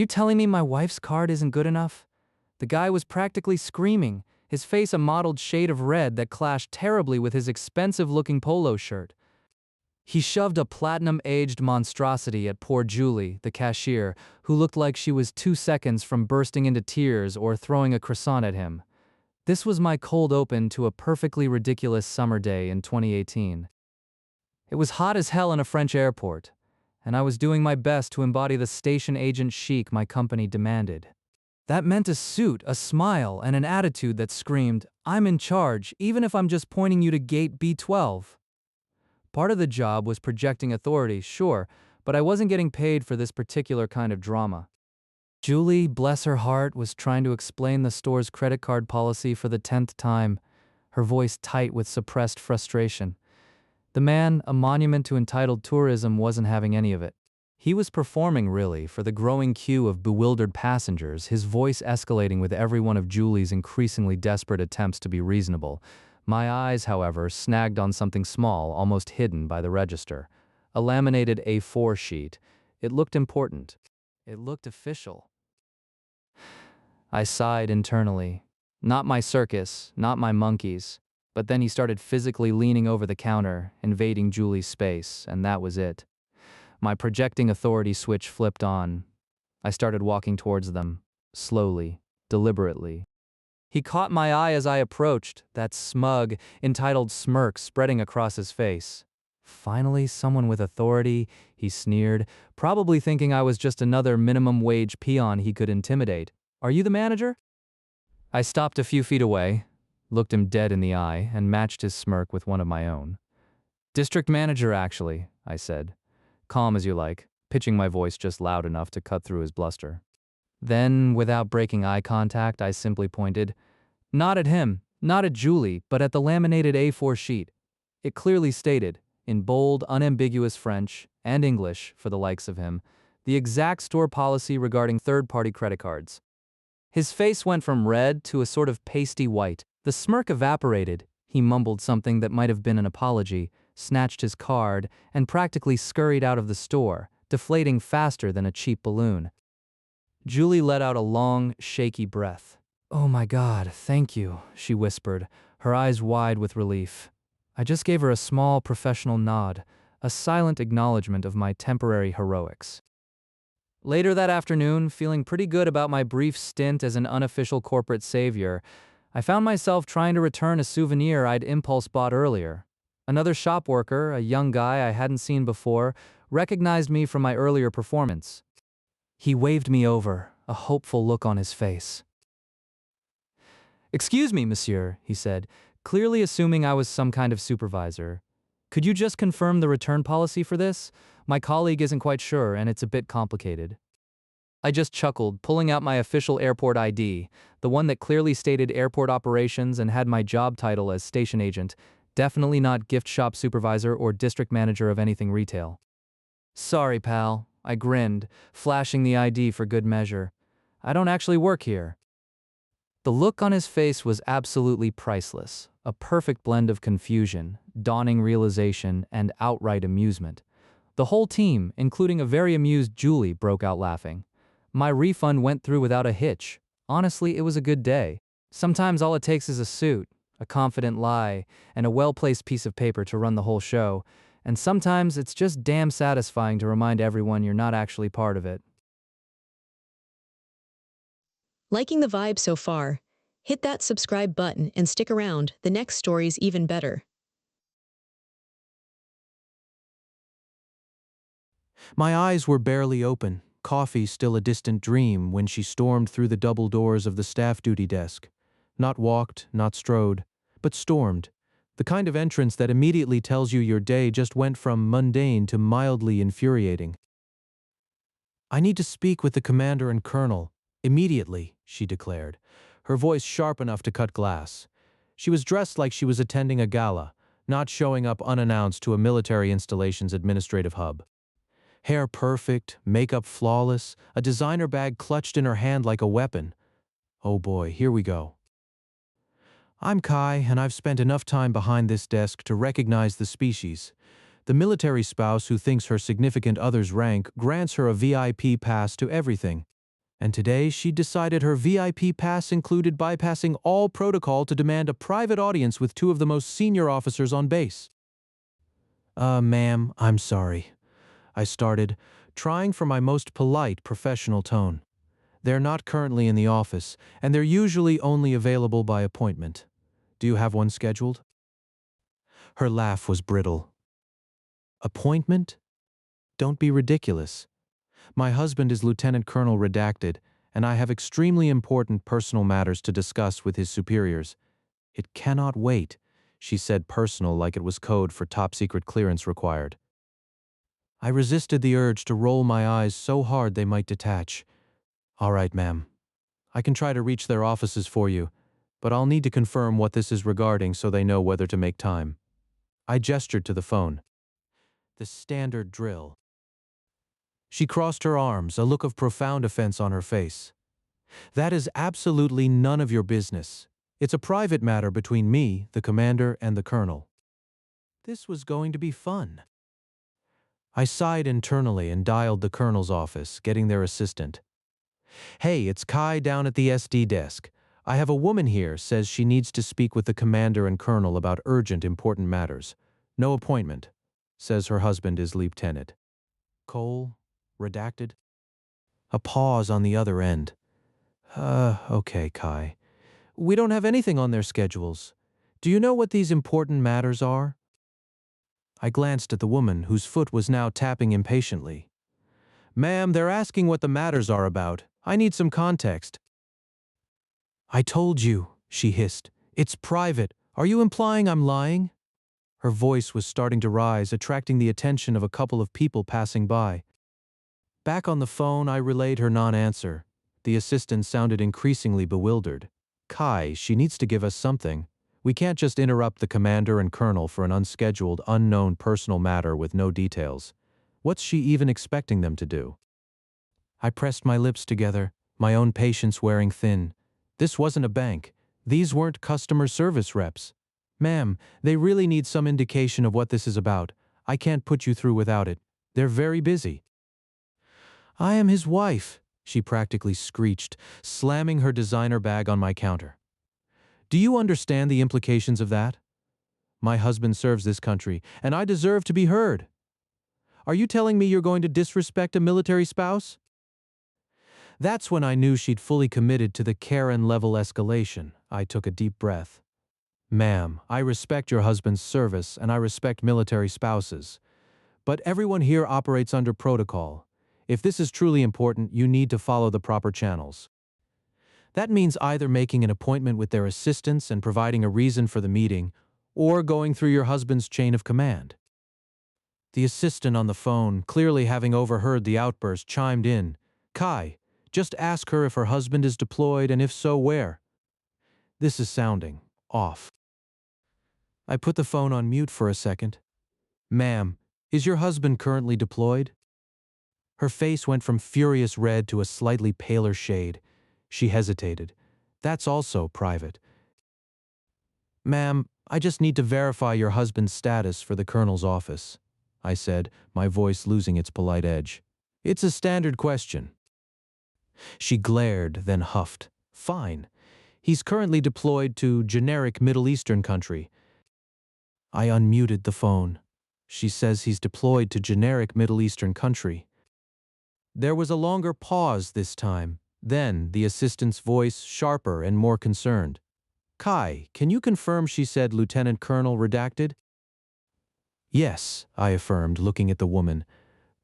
You telling me my wife's card isn't good enough? The guy was practically screaming, his face a mottled shade of red that clashed terribly with his expensive-looking polo shirt. He shoved a platinum-aged monstrosity at poor Julie, the cashier, who looked like she was 2 seconds from bursting into tears or throwing a croissant at him. This was my cold open to a perfectly ridiculous summer day in 2018. It was hot as hell in a French airport, and I was doing my best to embody the station agent chic my company demanded. That meant a suit, a smile, and an attitude that screamed, "I'm in charge, even if I'm just pointing you to gate B12. Part of the job was projecting authority, sure, but I wasn't getting paid for this particular kind of drama. Julie, bless her heart, was trying to explain the store's credit card policy for the 10th time, her voice tight with suppressed frustration. The man, a monument to entitled tourism, wasn't having any of it. He was performing, really, for the growing queue of bewildered passengers, his voice escalating with every one of Julie's increasingly desperate attempts to be reasonable. My eyes, however, snagged on something small, almost hidden by the register. A laminated A4 sheet. It looked important. It looked official. I sighed internally. Not my circus, not my monkeys. But then he started physically leaning over the counter, invading Julie's space, and that was it. My projecting authority switch flipped on. I started walking towards them, slowly, deliberately. He caught my eye as I approached, that smug, entitled smirk spreading across his face. Finally, someone with authority, he sneered, probably thinking I was just another minimum wage peon he could intimidate. Are you the manager? I stopped a few feet away, looked him dead in the eye, and matched his smirk with one of my own. District manager, actually, I said. Calm as you like, pitching my voice just loud enough to cut through his bluster. Then, without breaking eye contact, I simply pointed. Not at him, not at Julie, but at the laminated A4 sheet. It clearly stated, in bold, unambiguous French, and English, for the likes of him, the exact store policy regarding third-party credit cards. His face went from red to a sort of pasty white. The smirk evaporated. He mumbled something that might have been an apology, snatched his card, and practically scurried out of the store, deflating faster than a cheap balloon. Julie let out a long, shaky breath. "Oh my God, thank you," she whispered, her eyes wide with relief. I just gave her a small professional nod, a silent acknowledgement of my temporary heroics. Later that afternoon, feeling pretty good about my brief stint as an unofficial corporate savior, I found myself trying to return a souvenir I'd impulse bought earlier. Another shop worker, a young guy I hadn't seen before, recognized me from my earlier performance. He waved me over, a hopeful look on his face. "Excuse me, monsieur," he said, clearly assuming I was some kind of supervisor. "Could you just confirm the return policy for this? My colleague isn't quite sure, and it's a bit complicated." I just chuckled, pulling out my official airport ID, the one that clearly stated airport operations and had my job title as station agent, definitely not gift shop supervisor or district manager of anything retail. "Sorry, pal," I grinned, flashing the ID for good measure. "I don't actually work here." The look on his face was absolutely priceless, a perfect blend of confusion, dawning realization, and outright amusement. The whole team, including a very amused Julie, broke out laughing. My refund went through without a hitch. Honestly, it was a good day. Sometimes all it takes is a suit, a confident lie, and a well-placed piece of paper to run the whole show. And sometimes it's just damn satisfying to remind everyone you're not actually part of it. Liking the vibe so far? Hit that subscribe button and stick around, the next story's even better. My eyes were barely open, coffee still a distant dream when she stormed through the double doors of the staff duty desk. Not walked, not strode, but stormed. The kind of entrance that immediately tells you your day just went from mundane to mildly infuriating. "I need to speak with the commander and colonel, immediately," she declared, her voice sharp enough to cut glass. She was dressed like she was attending a gala, not showing up unannounced to a military installation's administrative hub. Hair perfect, makeup flawless, a designer bag clutched in her hand like a weapon. Oh boy, here we go. "I'm Kai, and I've spent enough time behind this desk to recognize the species. The military spouse who thinks her significant other's rank grants her a VIP pass to everything. And today she decided her VIP pass included bypassing all protocol to demand a private audience with two of the most senior officers on base. Ma'am, I'm sorry," I started, trying for my most polite professional tone. "They're not currently in the office, and they're usually only available by appointment. Do you have one scheduled?" Her laugh was brittle. "Appointment? Don't be ridiculous. My husband is Lieutenant Colonel Redacted, and I have extremely important personal matters to discuss with his superiors. It cannot wait," she said, personal like it was code for top-secret clearance required. I resisted the urge to roll my eyes so hard they might detach. "All right, ma'am. I can try to reach their offices for you, but I'll need to confirm what this is regarding so they know whether to make time." I gestured to the phone. The standard drill. She crossed her arms, a look of profound offense on her face. "That is absolutely none of your business. It's a private matter between me, the commander, and the colonel." This was going to be fun. I sighed internally and dialed the colonel's office, getting their assistant. "Hey, it's Kai down at the SD desk. I have a woman here, says she needs to speak with the commander and colonel about urgent, important matters. No appointment. Says her husband is Lieutenant Cole, Redacted." A pause on the other end. Okay, Kai. We don't have anything on their schedules. Do you know what these important matters are?" I glanced at the woman, whose foot was now tapping impatiently. "Ma'am, they're asking what the matters are about. I need some context." "I told you," she hissed. "It's private. Are you implying I'm lying?" Her voice was starting to rise, attracting the attention of a couple of people passing by. Back on the phone, I relayed her non-answer. The assistant sounded increasingly bewildered. "Kai, she needs to give us something. We can't just interrupt the commander and colonel for an unscheduled, unknown personal matter with no details. What's she even expecting them to do?" I pressed my lips together, my own patience wearing thin. This wasn't a bank. These weren't customer service reps. "Ma'am, they really need some indication of what this is about. I can't put you through without it. They're very busy." "I am his wife," she practically screeched, slamming her designer bag on my counter. "Do you understand the implications of that? My husband serves this country, and I deserve to be heard. Are you telling me you're going to disrespect a military spouse?" That's when I knew she'd fully committed to the Karen-level escalation. I took a deep breath. "Ma'am, I respect your husband's service, and I respect military spouses. But everyone here operates under protocol. If this is truly important, you need to follow the proper channels. That means either making an appointment with their assistants and providing a reason for the meeting, or going through your husband's chain of command." The assistant on the phone, clearly having overheard the outburst, chimed in. "Kai, just ask her if her husband is deployed, and if so, where. This is sounding off." I put the phone on mute for a second. "Ma'am, is your husband currently deployed?" Her face went from furious red to a slightly paler shade. She hesitated. "That's also private." "Ma'am, I just need to verify your husband's status for the colonel's office," I said, my voice losing its polite edge. "It's a standard question." She glared, then huffed. "Fine. He's currently deployed to generic Middle Eastern country." I unmuted the phone. She says he's deployed to generic Middle Eastern country. There was a longer pause this time. Then, the assistant's voice sharper and more concerned. "Kai, can you confirm she said Lieutenant Colonel Redacted?" "Yes," I affirmed, looking at the woman.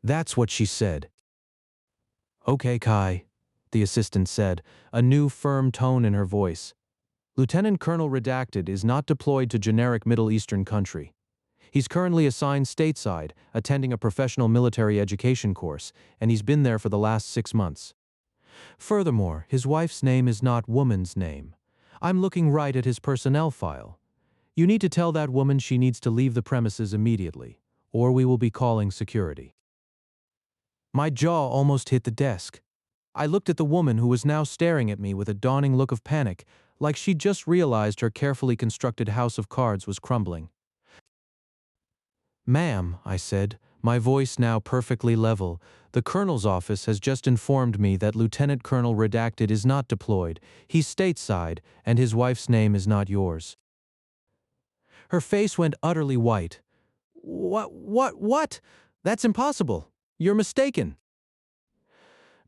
"That's what she said." "Okay, Kai," the assistant said, a new firm tone in her voice. "Lieutenant Colonel Redacted is not deployed to generic Middle Eastern country. He's currently assigned stateside, attending a professional military education course, and he's been there for the last 6 months. Furthermore, his wife's name is not woman's name. I'm looking right at his personnel file. You need to tell that woman she needs to leave the premises immediately, or we will be calling security." My jaw almost hit the desk. I looked at the woman, who was now staring at me with a dawning look of panic, like she'd just realized her carefully constructed house of cards was crumbling. "Ma'am," I said, My voice now perfectly level. The Colonel's office has just informed me that Lieutenant Colonel Redacted is not deployed. He's stateside, and his wife's name is not yours. Her face went utterly white. What? That's impossible. You're mistaken.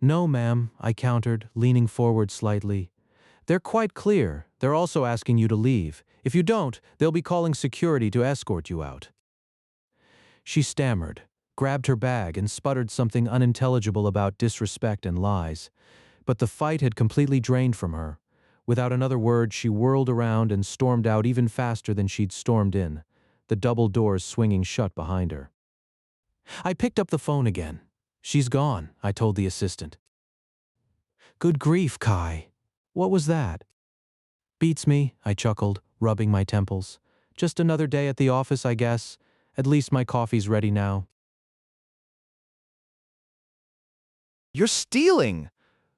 No, ma'am, I countered, leaning forward slightly. They're quite clear. They're also asking you to leave. If you don't, they'll be calling security to escort you out. She stammered, grabbed her bag, and sputtered something unintelligible about disrespect and lies. But the fight had completely drained from her. Without another word, she whirled around and stormed out even faster than she'd stormed in, the double doors swinging shut behind her. I picked up the phone again. She's gone, I told the assistant. Good grief, Kai. What was that? Beats me, I chuckled, rubbing my temples. Just another day at the office, I guess. At least my coffee's ready now. You're stealing!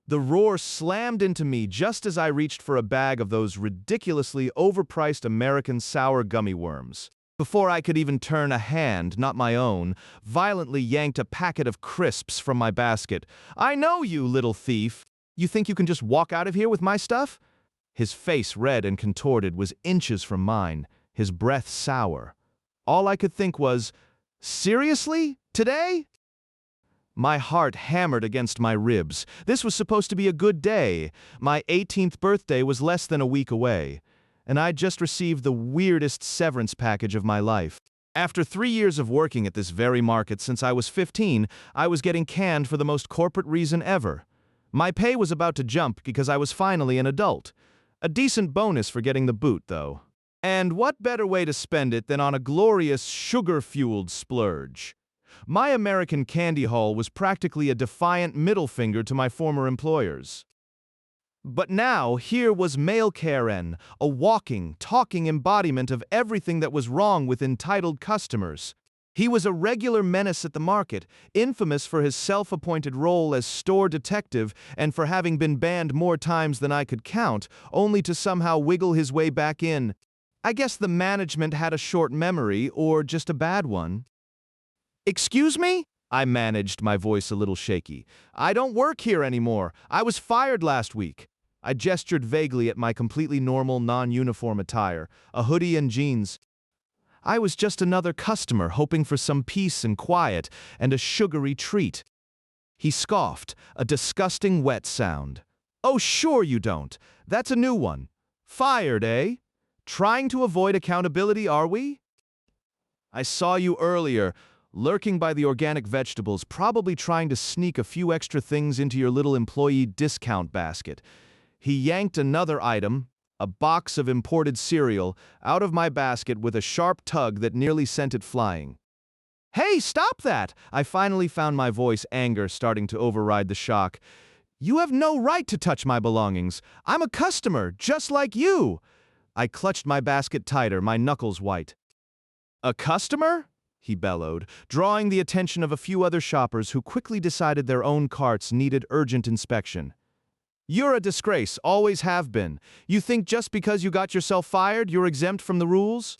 The roar slammed into me just as I reached for a bag of those ridiculously overpriced American sour gummy worms. Before I could even turn, a hand, not my own, violently yanked a packet of crisps from my basket. I know you, little thief! You think you can just walk out of here with my stuff? His face, red and contorted, was inches from mine, his breath sour. All I could think was, seriously? Today? My heart hammered against my ribs. This was supposed to be a good day. My 18th birthday was less than a week away, and I'd just received the weirdest severance package of my life. After 3 years of working at this very market since I was 15, I was getting canned for the most corporate reason ever. My pay was about to jump because I was finally an adult. A decent bonus for getting the boot, though. And what better way to spend it than on a glorious sugar-fueled splurge? My American candy haul was practically a defiant middle finger to my former employers. But now, here was Male Karen, a walking, talking embodiment of everything that was wrong with entitled customers. He was a regular menace at the market, infamous for his self-appointed role as store detective and for having been banned more times than I could count, only to somehow wiggle his way back in. I guess the management had a short memory, or just a bad one. Excuse me? I managed, my voice a little shaky. I don't work here anymore. I was fired last week. I gestured vaguely at my completely normal, non-uniform attire, a hoodie and jeans. I was just another customer hoping for some peace and quiet and a sugary treat. He scoffed, a disgusting wet sound. Oh, sure you don't. That's a new one. Fired, eh? Trying to avoid accountability, are we? I saw you earlier, lurking by the organic vegetables, probably trying to sneak a few extra things into your little employee discount basket. He yanked another item, a box of imported cereal, out of my basket with a sharp tug that nearly sent it flying. Hey, stop that! I finally found my voice, anger starting to override the shock. You have no right to touch my belongings. I'm a customer, just like you. I clutched my basket tighter, my knuckles white. A customer? He bellowed, drawing the attention of a few other shoppers who quickly decided their own carts needed urgent inspection. You're a disgrace, always have been. You think just because you got yourself fired, you're exempt from the rules?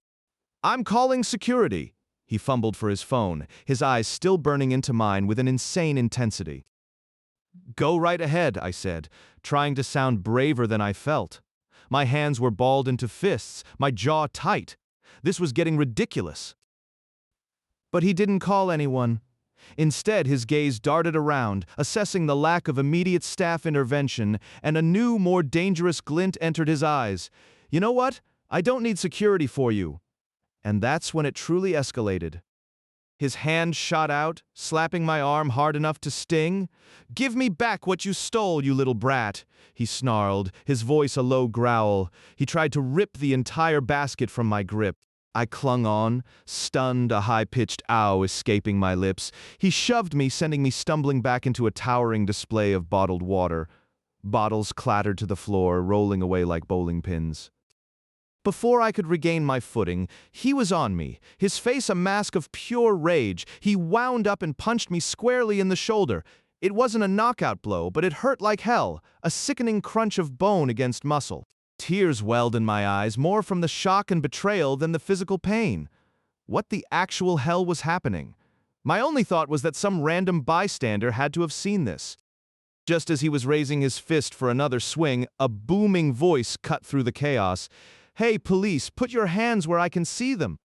I'm calling security. He fumbled for his phone, his eyes still burning into mine with an insane intensity. Go right ahead, I said, trying to sound braver than I felt. My hands were balled into fists, my jaw tight. This was getting ridiculous. But he didn't call anyone. Instead, his gaze darted around, assessing the lack of immediate staff intervention, and a new, more dangerous glint entered his eyes. You know what? I don't need security for you. And that's when it truly escalated. His hand shot out, slapping my arm hard enough to sting. Give me back what you stole, you little brat, he snarled, his voice a low growl. He tried to rip the entire basket from my grip. I clung on, stunned, a high-pitched ow escaping my lips. He shoved me, sending me stumbling back into a towering display of bottled water. Bottles clattered to the floor, rolling away like bowling pins. Before I could regain my footing, he was on me, his face a mask of pure rage. He wound up and punched me squarely in the shoulder. It wasn't a knockout blow, but it hurt like hell, a sickening crunch of bone against muscle. Tears welled in my eyes, more from the shock and betrayal than the physical pain. What the actual hell was happening? My only thought was that some random bystander had to have seen this. Just as he was raising his fist for another swing, a booming voice cut through the chaos. "Hey, police, put your hands where I can see them."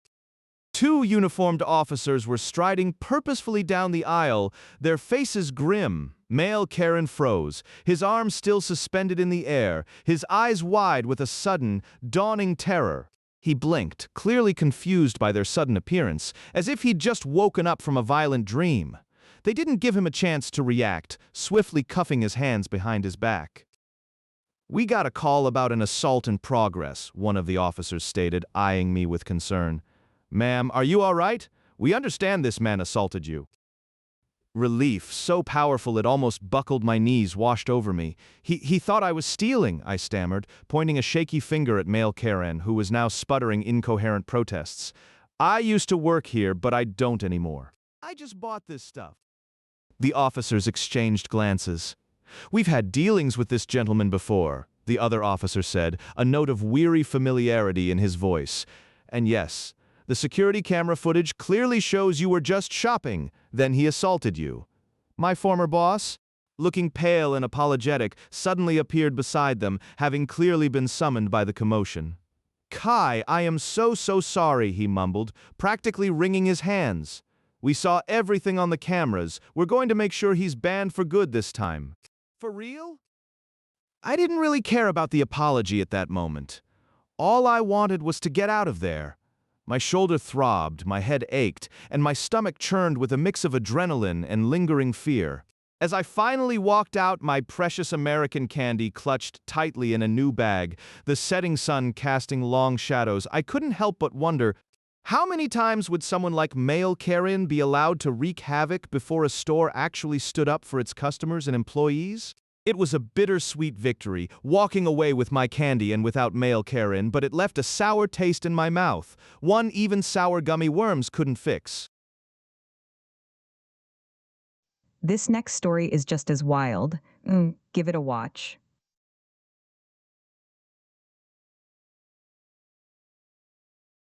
Two uniformed officers were striding purposefully down the aisle, their faces grim. Male Karen froze, his arms still suspended in the air, his eyes wide with a sudden, dawning terror. He blinked, clearly confused by their sudden appearance, as if he'd just woken up from a violent dream. They didn't give him a chance to react, swiftly cuffing his hands behind his back. "We got a call about an assault in progress," one of the officers stated, eyeing me with concern. "Ma'am, are you all right? We understand this man assaulted you." Relief, so powerful it almost buckled my knees, washed over me. He thought I was stealing," I stammered, pointing a shaky finger at male Karen, who was now sputtering incoherent protests. "I used to work here, but I don't anymore. I just bought this stuff." The officers exchanged glances. "We've had dealings with this gentleman before," the other officer said, a note of weary familiarity in his voice. "And yes, the security camera footage clearly shows you were just shopping, then he assaulted you." My former boss, looking pale and apologetic, suddenly appeared beside them, having clearly been summoned by the commotion. "Kai, I am so sorry," he mumbled, practically wringing his hands. "We saw everything on the cameras. We're going to make sure he's banned for good this time." "For real?" I didn't really care about the apology at that moment. All I wanted was to get out of there. My shoulder throbbed, my head ached, and my stomach churned with a mix of adrenaline and lingering fear. As I finally walked out, my precious American candy clutched tightly in a new bag, the setting sun casting long shadows, I couldn't help but wonder, how many times would someone like male Karen be allowed to wreak havoc before a store actually stood up for its customers and employees? It was a bittersweet victory, walking away with my candy and without male Karen, but it left a sour taste in my mouth, one even sour gummy worms couldn't fix. This next story is just as wild. Give it a watch.